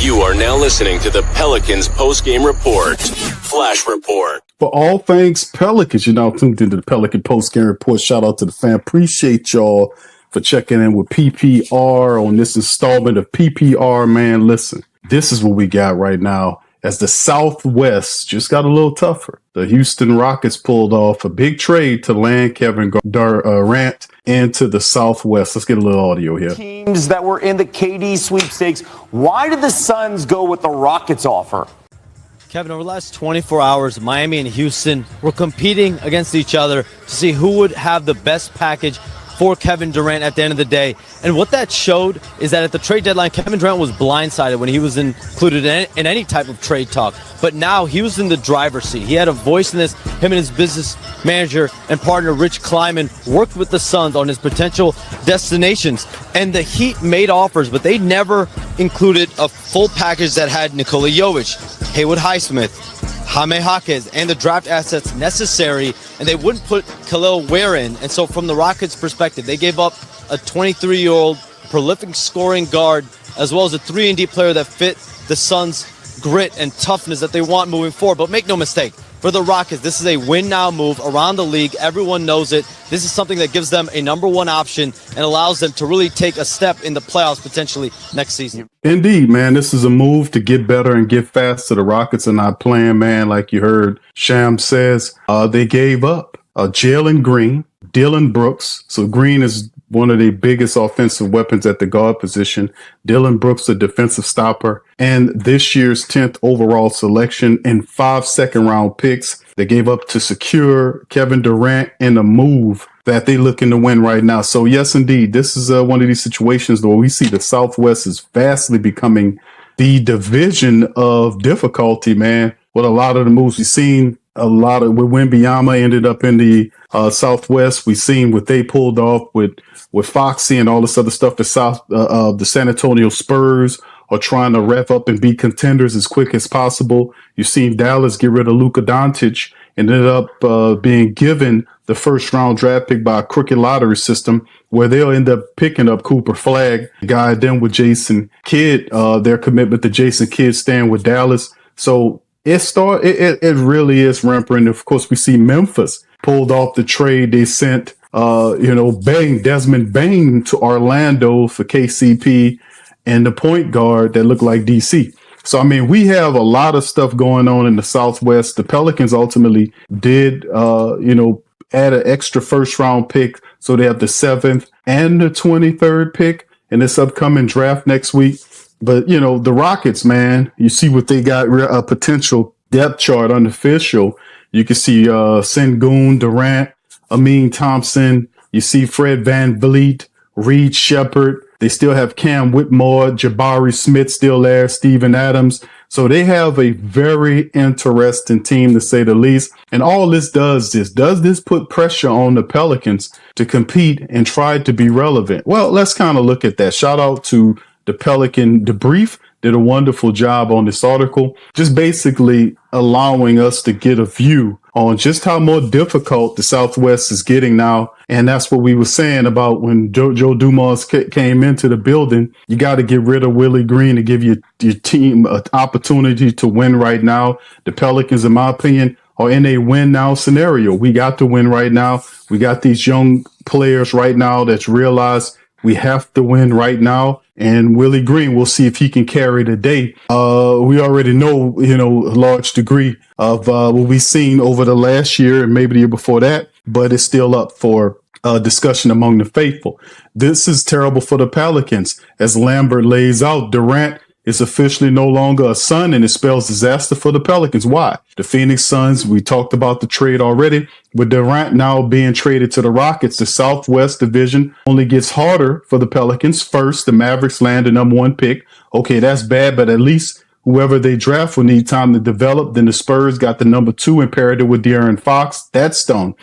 You are now listening to the Pelicans post-game report. Flash report. For all things Pelicans, you're now tuned into the Pelican post-game report. Shout out to the fan. Appreciate y'all for checking in with PPR on this installment of PPR. Man, listen, this is what we got right now as the Southwest just got a little tougher. The Houston Rockets pulled off a big trade to land Kevin Durant into the Southwest. Let's get a little audio here. Teams that were in the KD sweepstakes. Why did the Suns go with the Rockets offer? Kevin, over the last 24 hours, Miami and Houston were competing against each other to see who would have the best package for Kevin Durant at the end of the day. And what that showed is that at the trade deadline, Kevin Durant was blindsided when he was included in any type of trade talk. But now he was in the driver's seat. He had a voice in this. Him and his business manager and partner, Rich Kleiman, worked with the Suns on his potential destinations. And the Heat made offers, but they never included a full package that had Nikola Jovic, Haywood Highsmith, Jaime Jaquez, and the draft assets necessary, and they wouldn't put Khalil Ware in. And so from the Rockets' perspective, they gave up a 23-year-old prolific scoring guard, as well as a 3-and-D player that fit the Suns' grit and toughness that they want moving forward. But make no mistake, for the Rockets, this is a win-now move around the league. Everyone knows it. This is something that gives them a number one option and allows them to really take a step in the playoffs potentially next season. Indeed, man. This is a move to get better and get faster. The Rockets are not playing, man. Like you heard Sham says, they gave up Jalen Green, Dillon Brooks. So Green is one of the biggest offensive weapons at the guard position. Dillon Brooks, a defensive stopper, and this year's 10th overall selection and 5 second-round picks they gave up to secure Kevin Durant in a move that they're looking to win right now. So yes, indeed, this is one of these situations where we see the Southwest is vastly becoming the division of difficulty, man. With a lot of the moves we've seen, when Wembanyama ended up in the Southwest, we've seen what they pulled off with Foxy and all this other stuff. The San Antonio Spurs are trying to rev up and be contenders as quick as possible. You've seen Dallas get rid of Luka Doncic and ended up being given the first round draft pick by a crooked lottery system where they'll end up picking up Cooper Flagg, guide them with Jason Kidd, their commitment to Jason Kidd staying with Dallas. So it really is rampant. Of course, we see Memphis pulled off the trade. They sent, Desmond Bain to Orlando for KCP and the point guard that looked like DC. So, I mean, we have a lot of stuff going on in the Southwest. The Pelicans ultimately did, add an extra first round pick. So they have the 7th and the 23rd pick in this upcoming draft next week. But, the Rockets, man, you see what they got, a potential depth chart unofficial. You can see Sengun, Durant, Amin Thompson. You see Fred VanVleet, Reed Shepard. They still have Cam Whitmore, Jabari Smith still there, Steven Adams. So they have a very interesting team, to say the least. And all this does this put pressure on the Pelicans to compete and try to be relevant? Well, let's kind of look at that. Shout out to the Pelican Debrief. Did a wonderful job on this article, just basically allowing us to get a view on just how more difficult the Southwest is getting now. And that's what we were saying about when Joe Dumars came into the building. You got to get rid of Willie Green to give your team an opportunity to win right now. The Pelicans, in my opinion, are in a win now scenario. We got to win right now. We got these young players right now that's realized we have to win right now. And Willie Green, we'll see if he can carry the day. We already know, a large degree of what we've seen over the last year and maybe the year before that, but it's still up for discussion among the faithful. This is terrible for the Pelicans. As Lambert lays out, Durant is officially no longer a Sun, and it spells disaster for the Pelicans. Why? The Phoenix Suns, we talked about the trade already. With Durant now being traded to the Rockets, the Southwest Division only gets harder for the Pelicans. First, the Mavericks land the number 1 pick. Okay, that's bad, but at least whoever they draft will need time to develop. Then the Spurs got the number 2 and paired it with De'Aaron Fox. That's stone.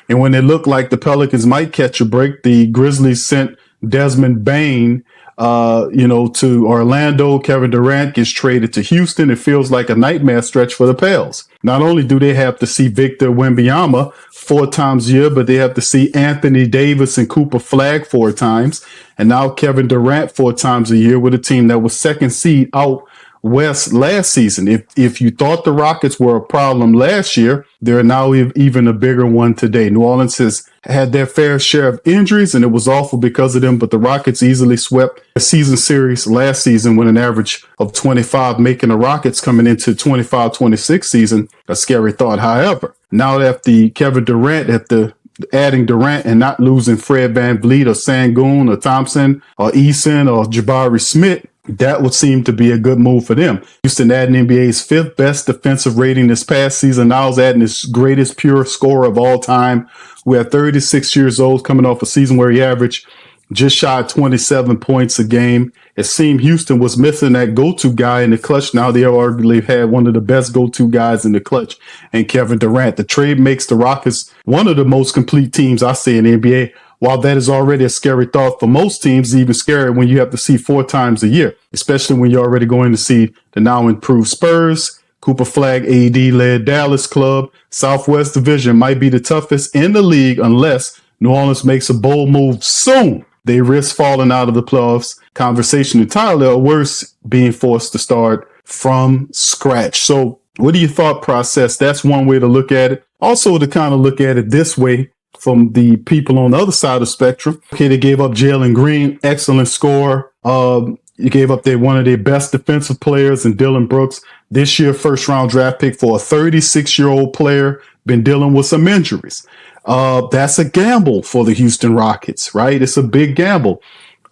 And when it looked like the Pelicans might catch a break, the Grizzlies sent Desmond Bain to Orlando. Kevin Durant gets traded to Houston. It feels like a nightmare stretch for the Pels. Not only do they have to see Victor Wembanyama 4 times a year, but they have to see Anthony Davis and Cooper Flagg 4 times. And now Kevin Durant 4 times a year with a team that was second seed out West last season. If you thought the Rockets were a problem last year, they're now even a bigger one today. New Orleans has had their fair share of injuries, and it was awful because of them, but the Rockets easily swept the season series last season with an average of 25, making the Rockets coming into 25-26 season a scary thought. However, now that adding Durant and not losing Fred VanVleet or Sangoon or Thompson or Eason or Jabari Smith, that would seem to be a good move for them. Houston adding NBA's 5th best defensive rating this past season. Now is adding his greatest pure scorer of all time. We are 36 years old, coming off a season where he averaged just shy of 27 points a game. It seemed Houston was missing that go-to guy in the clutch. Now they arguably had one of the best go-to guys in the clutch, and Kevin Durant. The trade makes the Rockets one of the most complete teams I see in the NBA. While that is already a scary thought for most teams, it's even scarier when you have to see 4 times a year, especially when you're already going to see the now improved Spurs, Cooper Flag AD-led Dallas club. Southwest Division might be the toughest in the league unless New Orleans makes a bold move soon. They risk falling out of the playoffs conversation entirely, or worse, being forced to start from scratch. So what do you thought process? That's one way to look at it. Also, to kind of look at it this way, from the people on the other side of the spectrum. Okay, they gave up Jalen Green, excellent scorer. You gave up one of their best defensive players in Dillon Brooks. This year, first-round draft pick for a 36-year-old player, been dealing with some injuries. That's a gamble for the Houston Rockets, right? It's a big gamble.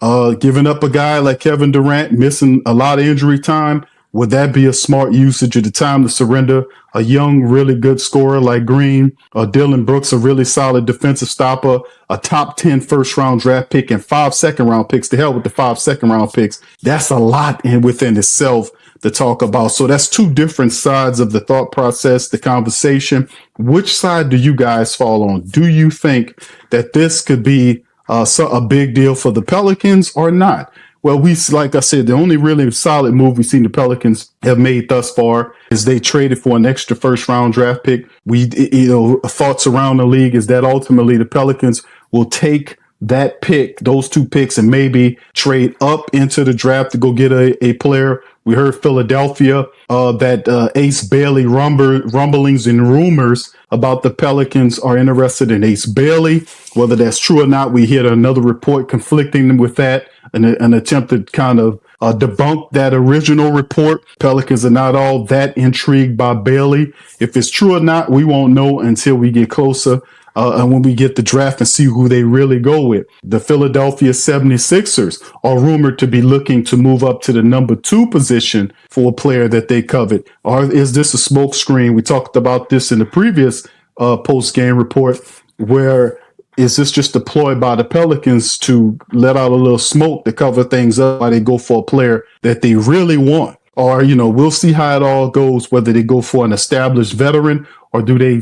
Giving up a guy like Kevin Durant, missing a lot of injury time, would that be a smart usage of the time to surrender a young, really good scorer like Green, Dillon Brooks, a really solid defensive stopper, a top 10 first-round draft pick, and 5 second-round picks? To hell with the 5 second-round picks. That's a lot within itself to talk about. So that's 2 different sides of the thought process, the conversation. Which side do you guys fall on? Do you think that this could be a big deal for the Pelicans or not? Well, like I said, the only really solid move we've seen the Pelicans have made thus far is they traded for an extra first-round draft pick. Thoughts around the league is that ultimately the Pelicans will take that pick, those 2 picks, and maybe trade up into the draft to go get a player. We heard Philadelphia, that Ace Bailey rumblings and rumors about the Pelicans are interested in Ace Bailey. Whether that's true or not, we heard another report conflicting with that, an attempt to kind of debunk that original report. Pelicans are not all that intrigued by Bailey. If it's true or not, we won't know until we get closer. And when we get the draft and see who they really go with. The Philadelphia 76ers are rumored to be looking to move up to the number 2 position for a player that they covet. Or is this a smokescreen? We talked about this in the previous post-game report, where is this just a ploy by the Pelicans to let out a little smoke to cover things up while they go for a player that they really want? Or, we'll see how it all goes, whether they go for an established veteran or do they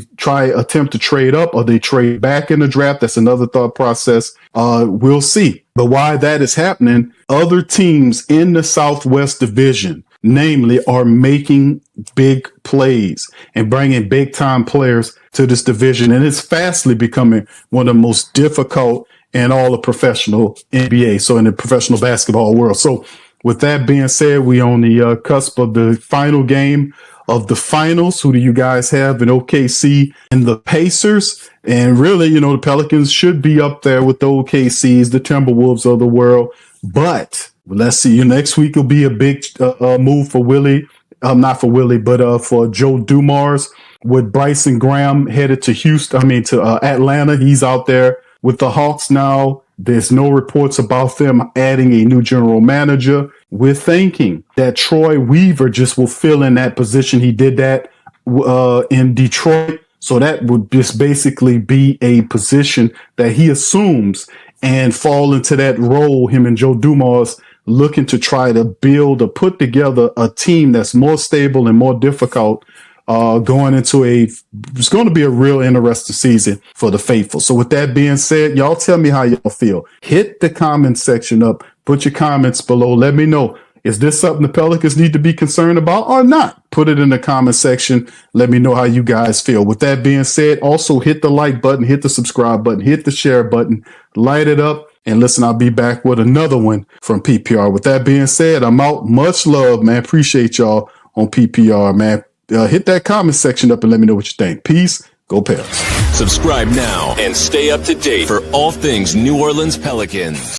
attempt to trade up, or they trade back in the draft. That's another thought process. We'll see. But why that is happening, other teams in the Southwest Division, namely, are making big plays and bringing big time players to this division. And it's fastly becoming one of the most difficult in all of professional NBA. So in the professional basketball world. So with that being said, we on the cusp of the final game of the finals. Who do you guys have in OKC and the Pacers? And really, the Pelicans should be up there with the OKCs, the Timberwolves of the world. But let's see. Next week will be a big move for Willie. Not for Willie, but for Joe Dumars, with Bryson Graham headed to Atlanta. He's out there with the Hawks now. There's no reports about them adding a new general manager. We're thinking that Troy Weaver just will fill in that position. He did that in Detroit. So that would just basically be a position that he assumes and fall into that role, him and Joe Dumars, looking to try to build or put together a team that's more stable and more difficult going into it's going to be a real interesting season for the faithful. So with that being said, y'all tell me how y'all feel. Hit the comment section up. Put your comments below. Let me know. Is this something the Pelicans need to be concerned about or not? Put it in the comment section. Let me know how you guys feel. With that being said, also hit the like button, hit the subscribe button, hit the share button, light it up. And listen, I'll be back with another one from PPR. With that being said, I'm out. Much love, man. Appreciate y'all on PPR, man. Hit that comment section up and let me know what you think. Peace. Go Pels. Subscribe now and stay up to date for all things New Orleans Pelicans.